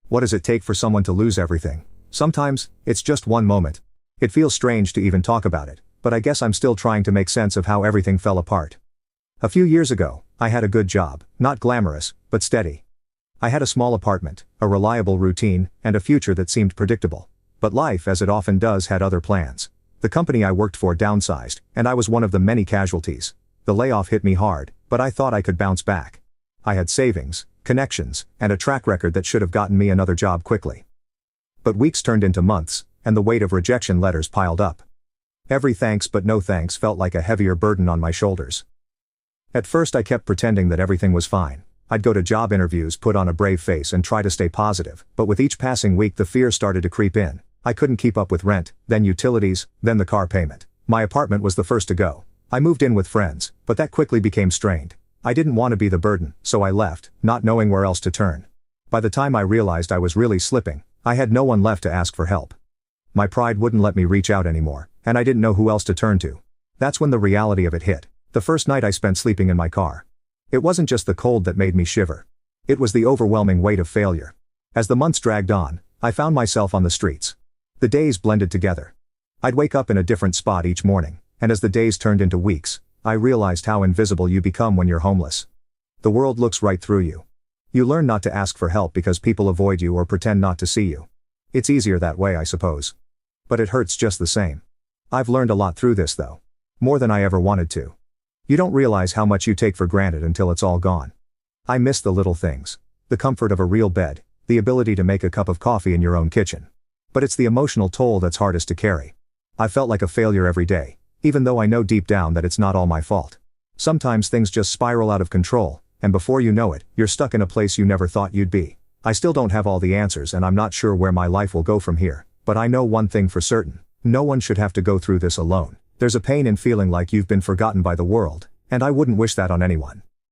What does it take for someone to lose everything? Sometimes, it's just one moment. It feels strange to even talk about it, but I guess I'm still trying to make sense of how everything fell apart. A few years ago, I had a good job, not glamorous, but steady. I had a small apartment, a reliable routine, and a future that seemed predictable. But life, as it often does, had other plans. The company I worked for downsized, and I was one of the many casualties. The layoff hit me hard, but I thought I could bounce back. I had savings, connections, and a track record that should have gotten me another job quickly. But weeks turned into months, and the weight of rejection letters piled up. Every thanks but no thanks felt like a heavier burden on my shoulders. At first I kept pretending that everything was fine. I'd go to job interviews, put on a brave face and try to stay positive, but with each passing week the fear started to creep in. I couldn't keep up with rent, then utilities, then the car payment. My apartment was the first to go. I moved in with friends, but that quickly became strained. I didn't want to be the burden, so I left, not knowing where else to turn. By the time I realized I was really slipping, I had no one left to ask for help. My pride wouldn't let me reach out anymore, and I didn't know who else to turn to. That's when the reality of it hit. The first night I spent sleeping in my car. It wasn't just the cold that made me shiver. It was the overwhelming weight of failure. As the months dragged on, I found myself on the streets. The days blended together. I'd wake up in a different spot each morning, and as the days turned into weeks, I realized how invisible you become when you're homeless. The world looks right through you. You learn not to ask for help because people avoid you or pretend not to see you. It's easier that way, I suppose. But it hurts just the same. I've learned a lot through this though. More than I ever wanted to. You don't realize how much you take for granted until it's all gone. I miss the little things. The comfort of a real bed, the ability to make a cup of coffee in your own kitchen. But it's the emotional toll that's hardest to carry. I felt like a failure every day, even though I know deep down that it's not all my fault. Sometimes things just spiral out of control, and before you know it, you're stuck in a place you never thought you'd be. I still don't have all the answers and I'm not sure where my life will go from here, but I know one thing for certain. No one should have to go through this alone. There's a pain in feeling like you've been forgotten by the world, and I wouldn't wish that on anyone.